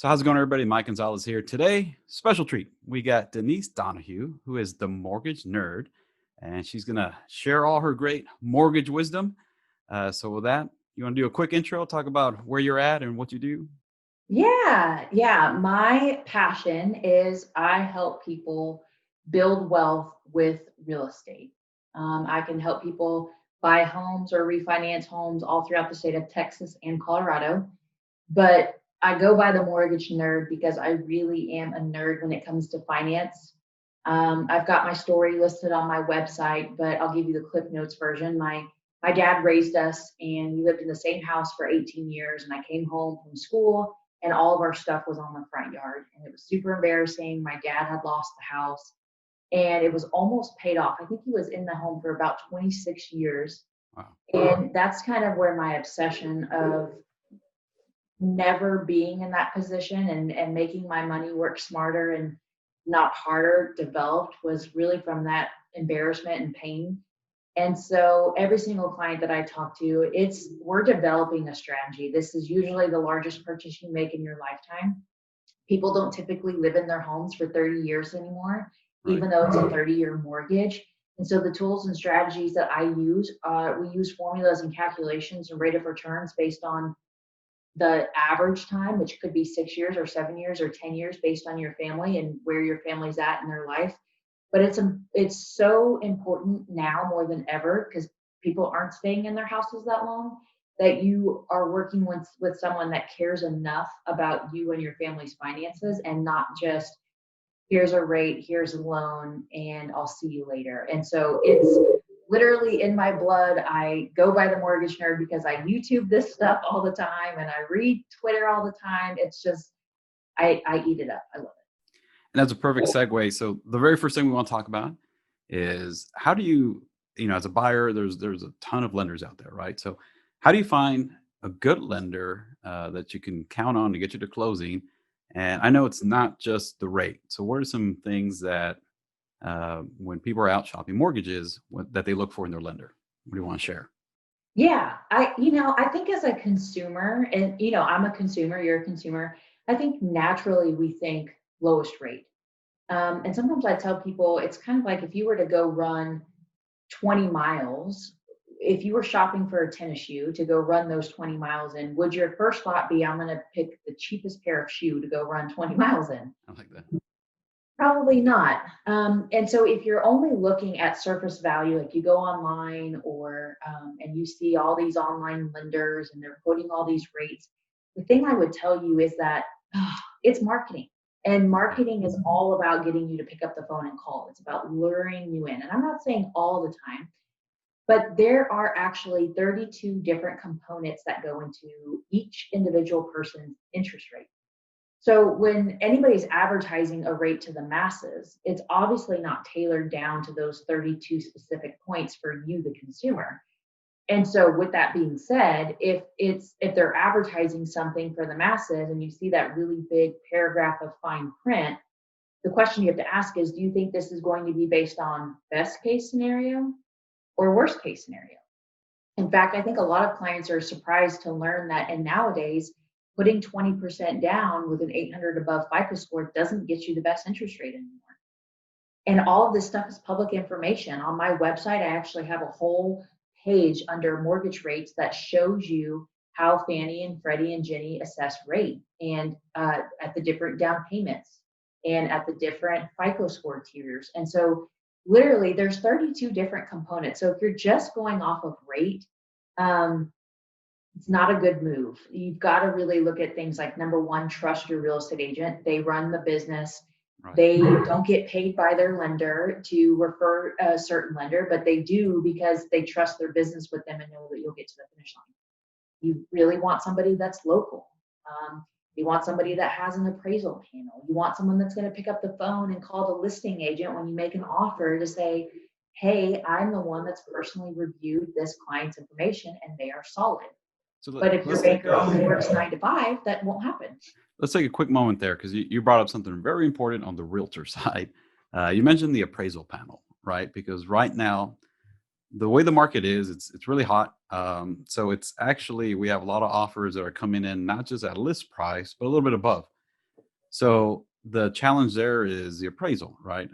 So how's it going, everybody? Mike Gonzalez here. Today, special treat. We got Denise Donahue, who is the mortgage nerd, and she's going to share all her great mortgage wisdom. So with that, you want to do a quick intro, talk about where you're at and what you do? Yeah. My passion is I help people build wealth with real estate. I can help people buy homes or refinance homes all throughout the state of Texas and Colorado. But I go by the mortgage nerd because I really am a nerd when it comes to finance. I've got my story listed on my website, but I'll give you the Cliff Notes version. My dad raised us, and we lived in the same house for 18 years. And I came home from school, and all of our stuff was on the front yard, and it was super embarrassing. My dad had lost the house, and it was almost paid off. I think he was in the home for about 26 years, Wow. and that's kind of where my obsession of never being in that position and making my money work smarter and not harder developed was really from that embarrassment and pain. And so every single client that I talk to, it's we're developing a strategy. This is usually the largest purchase you make in your lifetime. People don't typically live in their homes for 30 years anymore, Right. even though it's a 30-year mortgage. And so the tools and strategies that I use, we use formulas and calculations and rate of returns based on the average time, which could be 6 years or 7 years or 10 years based on your family and where your family's at in their life. But it's so important now more than ever because people aren't staying in their houses that long, that you are working with someone that cares enough about you and your family's finances and not just here's a rate, here's a loan, and I'll see you later. And so it's literally in my blood. I go by the mortgage nerd because I YouTube this stuff all the time and I read Twitter all the time. It's just, I eat it up. I love And that's a perfect segue. So the very first thing we want to talk about is how do you, as a buyer, there's a ton of lenders out there, right? So how do you find a good lender that you can count on to get you to closing? And I know it's not just the rate. So what are some things that when people are out shopping mortgages that they look for in their lender? What do you want to share? Yeah, I think as a consumer, and I'm a consumer, you're a consumer. I think naturally we think lowest rate. And sometimes I tell people it's kind of like if you were to go run 20 miles, if you were shopping for a tennis shoe to go run those 20 miles in, would your first thought be, I'm going to pick the cheapest pair of shoe to go run 20 miles in? I like that. Probably not. And so if you're only looking at surface value, like you go online and you see all these online lenders and they're quoting all these rates, the thing I would tell you is that it's marketing. And Right. marketing is all about getting you to pick up the phone and call. It's about luring you in. And I'm not saying all the time, but there are actually 32 different components that go into each individual person's interest rate. So when anybody's advertising a rate to the masses, it's obviously not tailored down to those 32 specific points for you, the consumer. And so with that being said, if they're advertising something for the masses and you see that really big paragraph of fine print, the question you have to ask is, do you think this is going to be based on best case scenario or worst case scenario? In fact, I think a lot of clients are surprised to learn that, and nowadays, putting 20% down with an 800 above FICO score doesn't get you the best interest rate anymore. And all of this stuff is public information. On my website, I actually have a whole page under mortgage rates that shows you how Fannie and Freddie and Ginnie assess rate and at the different down payments and at the different FICO score tiers. And so literally there's 32 different components. So if you're just going off of rate, um, it's not a good move. You've got to really look at things like, number one, trust your real estate agent. They run the business. Right. They don't get paid by their lender to refer a certain lender, but they do because they trust their business with them and know that you'll get to the finish line. You really want somebody that's local. You want somebody that has an appraisal panel. You want someone that's going to pick up the phone and call the listing agent when you make an offer to say, hey, I'm the one that's personally reviewed this client's information and they are solid. So But if your let's take banker a only works 9 to 5, that won't happen. let's take a quick moment there because you brought up something very important on the realtor side. You mentioned the appraisal panel, right? Because right now, the way the market is, it's really hot. So it's actually we have a lot of offers that are coming in not just at list price, but a little bit above. So the challenge there is the appraisal, right?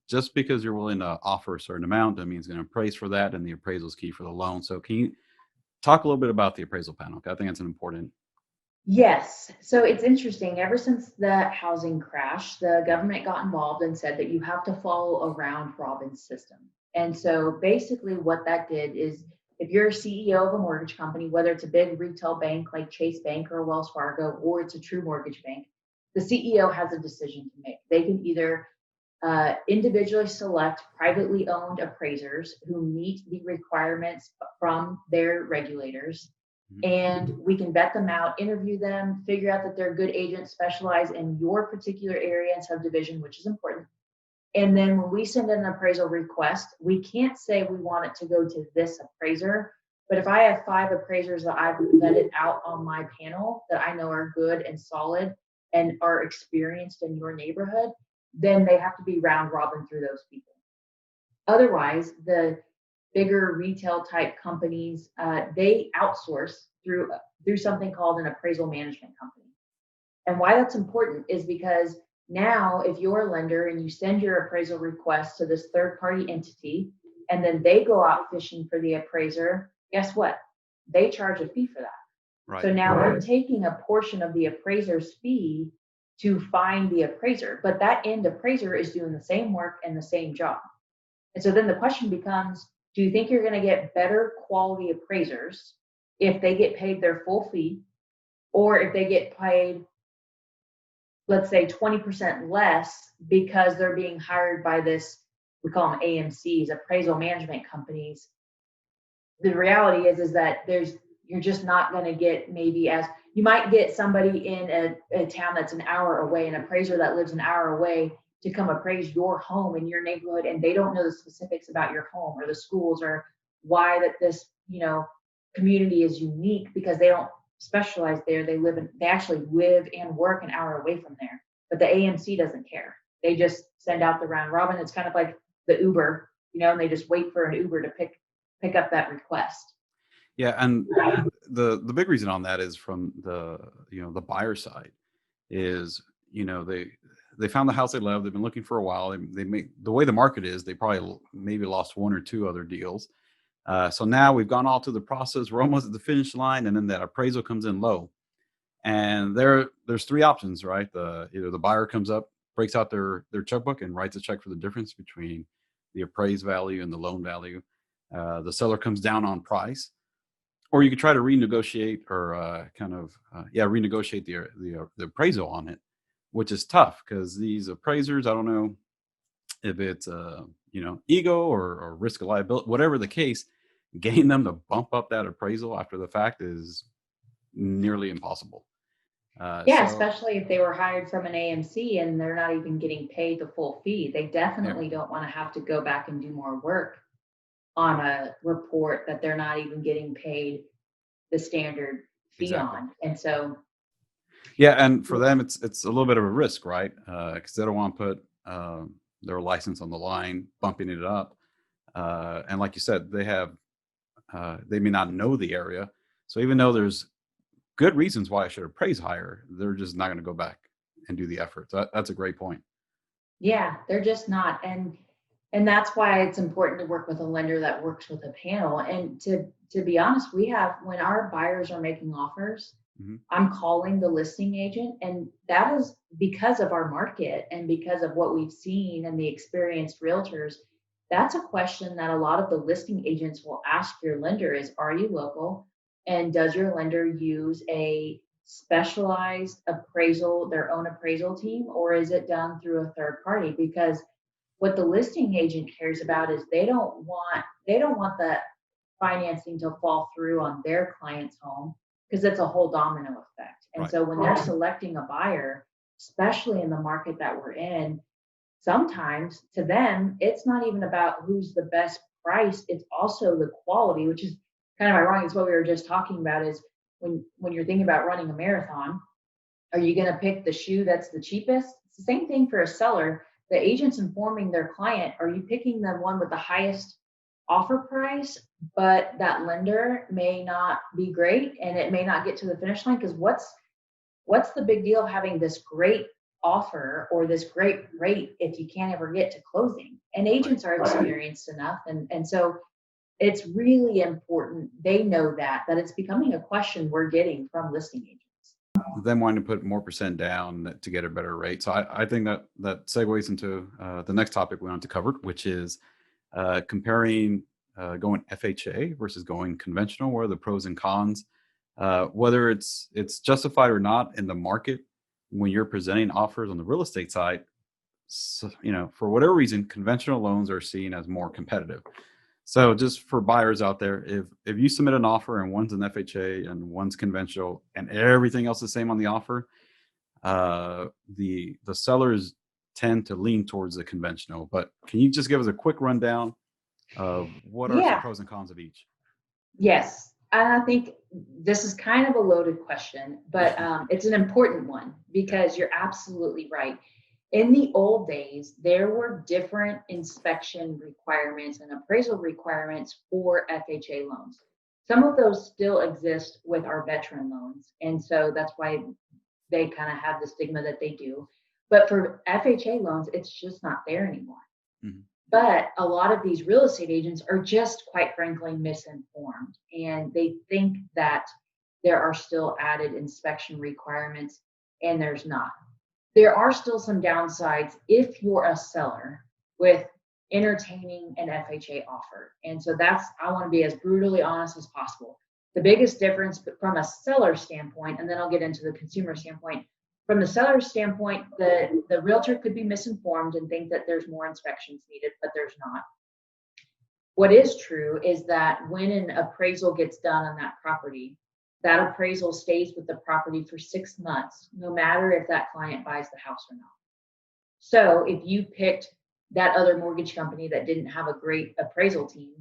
Just because you're willing to offer a certain amount, that means going to appraise for that, and the appraisal is key for the loan. So can you talk a little bit about the appraisal panel? 'Cause I think that's an important. Yes. So it's interesting. Ever since the housing crash, the government got involved and said that you have to follow a round robin system. And so basically, what that did is if you're a CEO of a mortgage company, whether it's a big retail bank like Chase Bank or Wells Fargo, or it's a true mortgage bank, the CEO has a decision to make. They can either individually select privately owned appraisers who meet the requirements from their regulators, Mhm. and we can vet them out, interview them, figure out that they're good agents, specialize in your particular area and subdivision, which is important. And then when we send in an appraisal request, we can't say we want it to go to this appraiser. But if I have 5 appraisers that I've vetted out on my panel that I know are good and solid and are experienced in your neighborhood, then they have to be round robin through those people. Otherwise, the bigger retail type companies, they outsource through something called an appraisal management company. And why that's important is because now, if you're a lender and you send your appraisal request to this third party entity, and then they go out fishing for the appraiser, guess what? They charge a fee for that. Right. So now they're taking a portion of the appraiser's fee to find the appraiser, but that end appraiser is doing the same work and the same job. And so then the question becomes, do you think you're going to get better quality appraisers if they get paid their full fee, or if they get paid, let's say, 20% less because they're being hired by this, we call them AMCs, appraisal management companies? The reality is that you're just not going to get, maybe as you might get somebody in a town that's an hour away, an appraiser that lives an hour away, to come appraise your home in your neighborhood, and they don't know the specifics about your home or the schools or why that this community is unique, because they don't specialize there. They actually live and work an hour away from there, but the AMC doesn't care. They just send out the round robin. It's kind of like the Uber, and they just wait for an Uber to pick up that request. Yeah, and the big reason on that is from the buyer side is they found the house they love. They've been looking for a while. They make the way the market is. They probably maybe lost one or two other deals. So now we've gone all through the process. We're almost at the finish line, and then that appraisal comes in low. And there's three options, right? Either the buyer comes up, breaks out their checkbook, and writes a check for the difference between the appraised value and the loan value. The seller comes down on price, or you could try to renegotiate or renegotiate the appraisal on it, which is tough because these appraisers, I don't know if it's ego or risk of liability, whatever the case, getting them to bump up that appraisal after the fact is nearly impossible. Yeah, So especially if they were hired from an AMC and they're not even getting paid the full fee. They yeah, definitely don't want to have to go back and do more work on a report that they're not even getting paid the standard fee exactly. on. And so, Yeah, and for them, it's a little bit of a risk, right? Because they don't want to put their license on the line, bumping it up. And like you said, they may not know the area, so even though there's good reasons why I should appraise higher, they're just not going to go back and do the effort. So that's a great point. yeah, they're just not. And that's why it's important to work with a lender that works with a panel. And to be honest, we have, when our buyers are making offers, Hmm. I'm calling the listing agent, and that is because of our market and because of what we've seen and the experienced realtors. That's a question that a lot of the listing agents will ask your lender is, are you local? And does your lender use a specialized appraisal, their own appraisal team, or is it done through a third party? Because what the listing agent cares about is they don't want the financing to fall through on their client's home, because it's a whole domino effect. And Right. so when they're selecting a buyer, especially in the market that we're in, sometimes to them, it's not even about who's the best price. It's also the quality, which is kind of ironic. It's what we were just talking about is when you're thinking about running a marathon, are you going to pick the shoe that's the cheapest? It's the same thing for a seller. The agent's informing their client, are you picking the one with the highest offer price, but that lender may not be great and it may not get to the finish line? Because what's the big deal of having this great offer or this great rate if you can't ever get to closing? And Right. agents are experienced enough. And so it's really important they know that it's becoming a question we're getting from listing agents. Them wanting to put more percent down to get a better rate. So I think that segues into the next topic we want to cover, which is comparing going FHA versus going conventional. What are the pros and cons? Whether it's justified or not in the market when you're presenting offers on the real estate side. So, for whatever reason, conventional loans are seen as more competitive. So just for buyers out there, if you submit an offer and one's an FHA and one's conventional and everything else is the same on the offer, the sellers tend to lean towards the conventional. But can you just give us a quick rundown of what are some Yeah. pros and cons of each? Yes. And I think this is kind of a loaded question, but it's an important one because you're absolutely right. In the old days, there were different inspection requirements and appraisal requirements for FHA loans. Some of those still exist with our veteran loans. And so that's why they kind of have the stigma that they do. But for FHA loans, it's just not there anymore. Mhm. But a lot of these real estate agents are just, quite frankly, misinformed. And they think that there are still added inspection requirements, and there's not. There are still some downsides if you're a seller with entertaining an FHA offer. And so I want to be as brutally honest as possible. The biggest difference from a seller standpoint, and then I'll get into the consumer standpoint. From the seller standpoint, the realtor could be misinformed and think that there's more inspections needed, but there's not. What is true is that when an appraisal gets done on that property, that appraisal stays with the property for 6 months, no matter if that client buys the house or not. So if you picked that other mortgage company that didn't have a great appraisal team,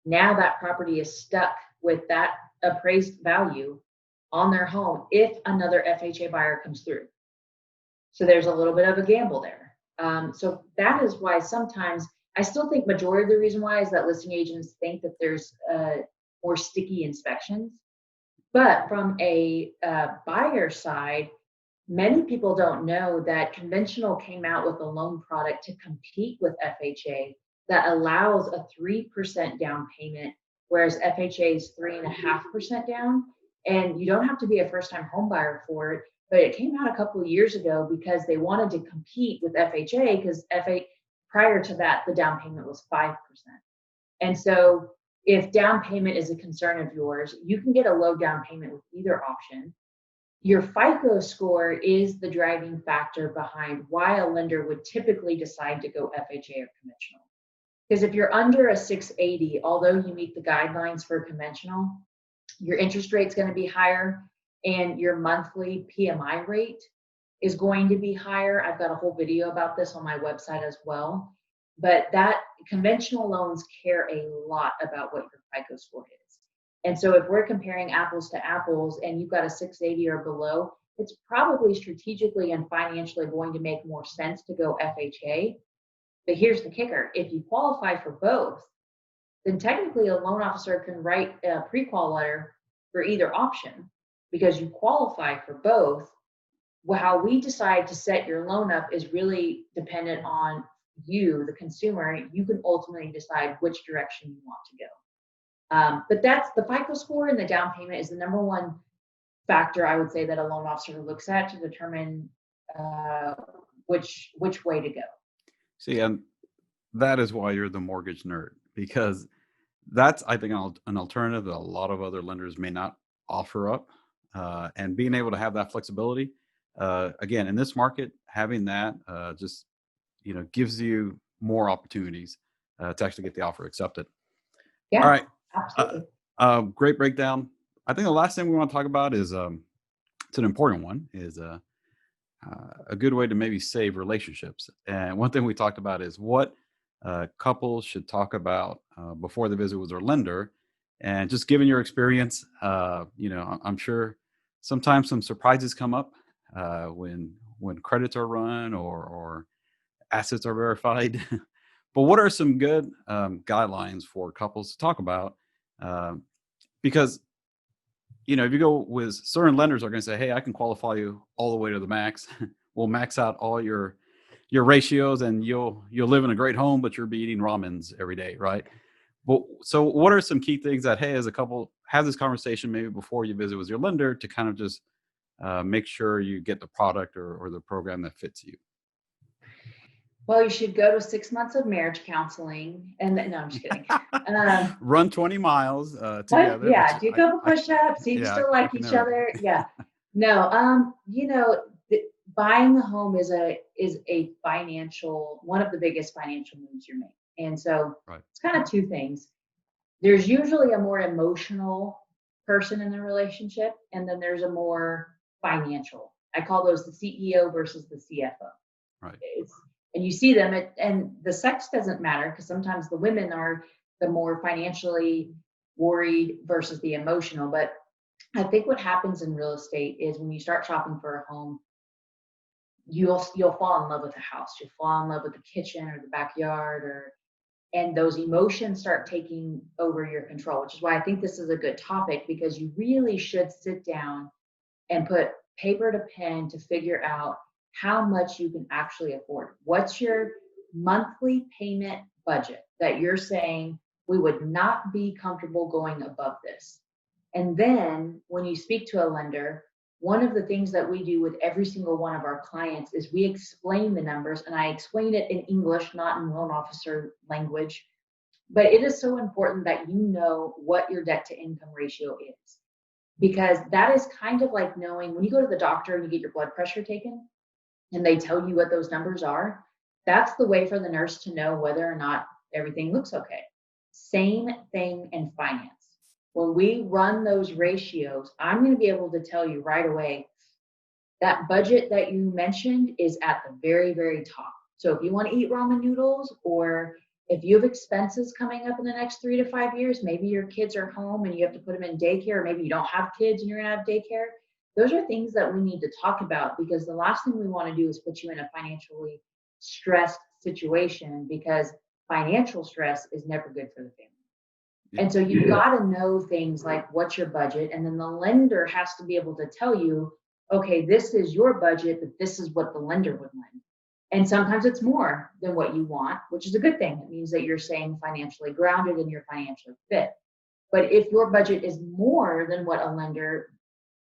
now that property is stuck with that appraised value on their home if another FHA buyer comes through. So there's a little bit of a gamble there. So that is why sometimes I still think majority of the reason why is that listing agents think that there's more sticky inspections. But from a buyer side, many people don't know that conventional came out with a loan product to compete with FHA that allows a 3% down payment, whereas FHA is 3.5% down. And you don't have to be a first time home buyer for it. But it came out a couple of years ago because they wanted to compete with FHA because prior to that, the down payment was 5%. And so if down payment is a concern of yours, you can get a low down payment with either option. Your FICO score is the driving factor behind why a lender would typically decide to go FHA or conventional. Because if you're under a 680, although you meet the guidelines for conventional, your interest rate's going to be higher and your monthly PMI rate is going to be higher. I've got a whole video about this on my website as well. But that conventional loans care a lot about what your FICO score is. And so if we're comparing apples to apples and you've got a 680 or below, it's probably strategically and financially going to make more sense to go FHA. But here's the kicker. If you qualify for both, then technically a loan officer can write a pre-qual letter for either option because you qualify for both. Well, how we decide to set your loan up is really dependent on you, the consumer. You can ultimately decide which direction you want to go. But that's the FICO score and the down payment is the number one factor I would say that a loan officer looks at to determine which way to go. See, and that is why you're the mortgage nerd, because that's, I think, an alternative that a lot of other lenders may not offer up. And being able to have that flexibility, again, in this market, having that just gives you more opportunities to actually get the offer accepted. All Yeah, right, uh, absolutely. great breakdown. I think the last thing we want to talk about is it's an important one, is a good way to maybe save relationships. And one thing we talked about is what couples should talk about before the visit with their lender. And just given your experience, I'm sure sometimes some surprises come up when credits are run or assets are verified. But what are some good guidelines for couples to talk about? Because if you go with certain lenders are going to say, hey, I can qualify you all the way to the max, will max out all your ratios, and you'll live in a great home, but you'll be eating ramens every day, right? Well, so what are some key things that, hey, as a couple, have this conversation maybe before you visit with your lender to kind of just make sure you get the product or the program that fits you? Well, you should go to 6 months of marriage counseling. And no, I'm just kidding. Um, Run 20 miles what? together, which Yeah, do a couple I push-ups, see if you yeah, still I like can each never do. other. Yeah. No, buying a home is a financial one of the biggest financial moves you're making. And so Right. it's kind of two things. There's usually a more emotional person in the relationship, and then there's a more financial. I call those the CEO versus the CFO. Right. It's, and you see them, and the sex doesn't matter because sometimes the women are the more financially worried versus the emotional. But I think what happens in real estate is when you start shopping for a home, you'll fall in love with the house. You'll fall in love with the kitchen or the backyard, or and those emotions start taking over your control, which is why I think this is a good topic, because you really should sit down and put paper to pen to figure out how much you can actually afford. What's your monthly payment budget that you're saying we would not be comfortable going above this? And then when you speak to a lender, one of the things that we do with every single one of our clients is we explain the numbers, and I explain it in English, not in loan officer language. But it is so important that you know what your debt to income ratio is, because that is kind of like knowing when you go to the doctor and you get your blood pressure taken and they tell you what those numbers are. That's the way for the nurse to know whether or not everything looks okay. Same thing in finance. When we run those ratios, I'm going to be able to tell you right away that budget that you mentioned is at the very, very top. So if you want to eat ramen noodles, or if you have expenses coming up in the next 3 to 5 years, maybe your kids are home and you have to put them in daycare, or maybe you don't have kids and you're going to have daycare. Those are things that we need to talk about, because the last thing we want to do is put you in a financially stressed situation, because financial stress is never good for the family. Yeah. And so you've got to know things like what's your budget, and then the lender has to be able to tell you, okay, this is your budget, but this is what the lender would lend. And sometimes it's more than what you want, which is a good thing. It means that you're staying financially grounded and you're financially fit. But if your budget is more than what a lender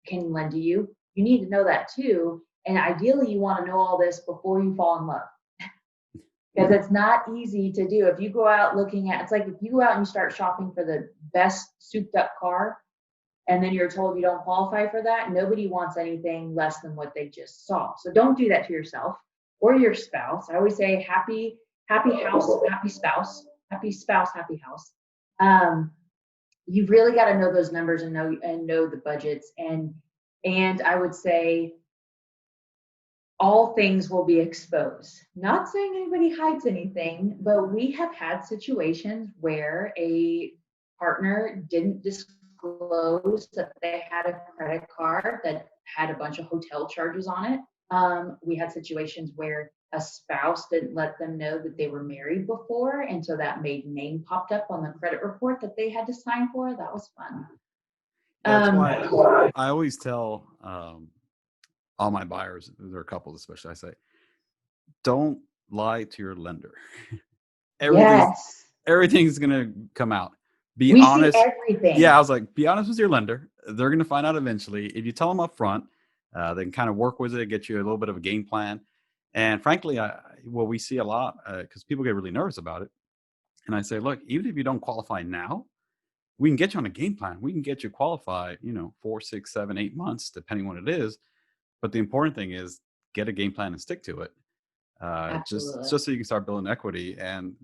can lend to you, you need to know that too. And ideally, you want to know all this before you fall in love, because it's not easy to do. If you go out looking at, it's like if you go out and you start shopping for the best souped up car, and then you're told you don't qualify for that, nobody wants anything less than what they just saw. So don't do that to yourself or your spouse. I always say happy house, happy spouse, happy spouse, happy house. Um, you've really got to know those numbers and know the budgets. And I would say all things will be exposed. Not saying anybody hides anything, but we have had situations where a partner didn't disclose that they had a credit card that had a bunch of hotel charges on it. We had situations where a spouse didn't let them know that they were married before, and so that maiden name popped up on the credit report that they had to sign for. That was fun. Yeah, that's Um, why I always tell all my buyers, there are couples especially, I say, don't lie to your lender. everything's yes, everything's gonna come out. Be we see honest. Yeah, I everything. was like, be honest with your lender. They're gonna find out eventually. If you tell them up front, they can kind of work with it, get you a little bit of a game plan. And frankly, what we see a lot, because people get really nervous about it. And I say, look, even if you don't qualify now, we can get you on a game plan. We can get you qualified, 4, 6, 7, 8 months, depending on what it is. But the important thing is get a game plan and stick to it. Just Absolutely. so you can start building equity. And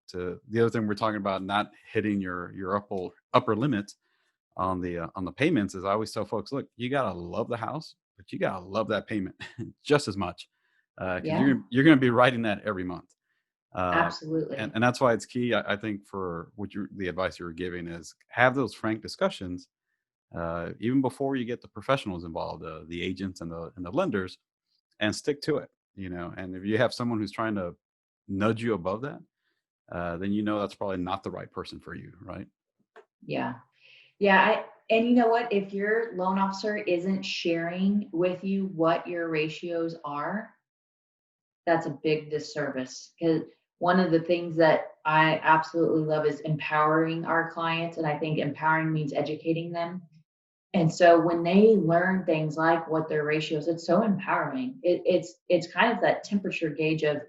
to the other thing we're talking about, not hitting your upper limit on the payments, is I always tell folks, look, you gotta love the house, but you gotta love that payment just as much, because Yeah, you're gonna be writing that every month. Uh, and, absolutely. and that's why it's key, I think, for the advice you were giving is have those frank discussions, even before you get the professionals involved, the agents and the lenders, and stick to it. And if you have someone who's trying to nudge you above that, then that's probably not the right person for you, right? Yeah. Yeah. And you know what? If your loan officer isn't sharing with you what your ratios are, that's a big disservice. Because one of the things that I absolutely love is empowering our clients. And I think empowering means educating them. And so when they learn things like what their ratios, it's so empowering. It's kind of that temperature gauge of,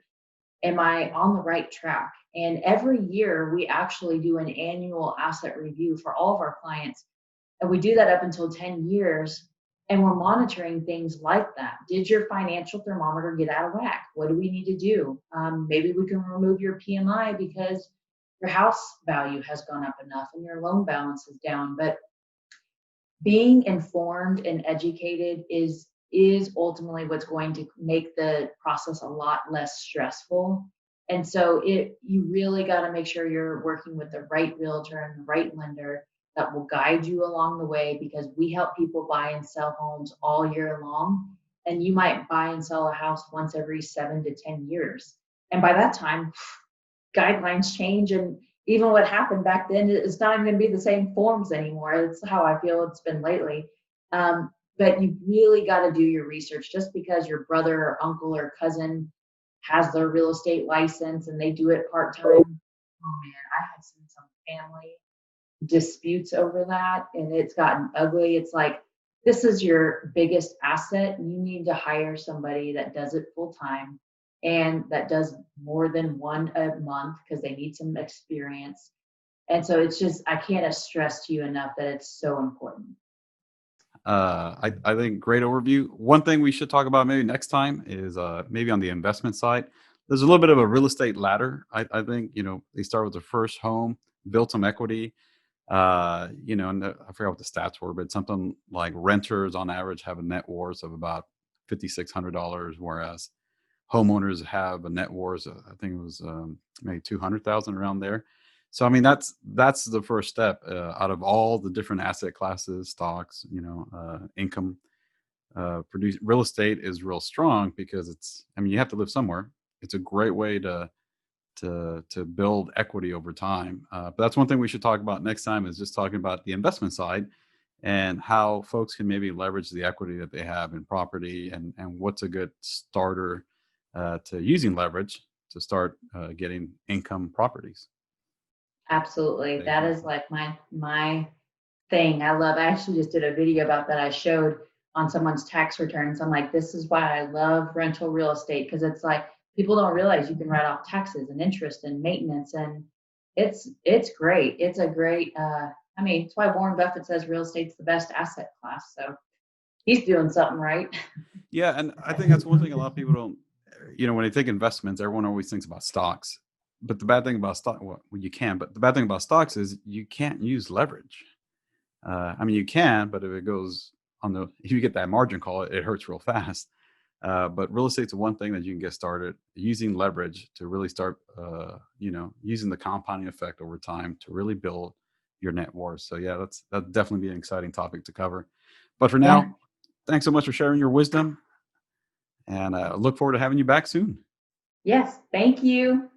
am I on the right track? And every year we actually do an annual asset review for all of our clients. And we do that up until 10 years. And we're monitoring things like that. Did your financial thermometer get out of whack? What do we need to do? Maybe we can remove your PMI because your house value has gone up enough and your loan balance is down. But being informed and educated is ultimately what's going to make the process a lot less stressful. And so it you really got to make sure you're working with the right realtor and the right lender that will guide you along the way, because we help people buy and sell homes all year long, and you might buy and sell a house once every 7 to 10 years, and by that time guidelines change, and even what happened back then is not even going to be the same forms anymore. That's how I feel it's been lately. But you really got to do your research. Just because your brother or uncle or cousin has their real estate license and they do it part time, oh man, I have seen some family disputes over that, and it's gotten ugly. It's like, this is your biggest asset. You need to hire somebody that does it full time and that does more than one a month, because they need some experience. And so it's just, I can't stress to you enough that it's so important. I think great overview. One thing we should talk about maybe next time is maybe on the investment side. There's a little bit of a real estate ladder. I think, they start with their first home, build some equity. And I forgot what the stats were, but something like renters on average have a net worth of about $5,600, whereas homeowners have a net worth, I think it was maybe 200,000 around there. So I mean that's the first step out of all the different asset classes, stocks, income produce real estate is real strong because I mean you have to live somewhere. It's a great way to build equity over time. But that's one thing we should talk about next time, is just talking about the investment side and how folks can maybe leverage the equity that they have in property, and what's a good starter to using leverage to start getting income properties. Absolutely. That Definitely. is like my thing. I actually just did a video about that. I showed on someone's tax returns. I'm like, this is why I love rental real estate, because it's like people don't realize you can write off taxes and interest and maintenance, and it's great. It's a great I mean, it's why Warren Buffett says real estate's the best asset class. So he's doing something right. Yeah, and I think that's one thing a lot of people don't. When they think investments, everyone always thinks about stocks. But the bad thing about well, you can. But the bad thing about stocks is you can't use leverage. I mean, you can, but if it goes if you get that margin call, it hurts real fast. But real estate's one thing that you can get started using leverage to really start, using the compounding effect over time to really build your net worth. So yeah, that'd definitely be an exciting topic to cover. But for Yeah. now, thanks so much for sharing your wisdom, and look forward to having you back soon. Yes. Thank you.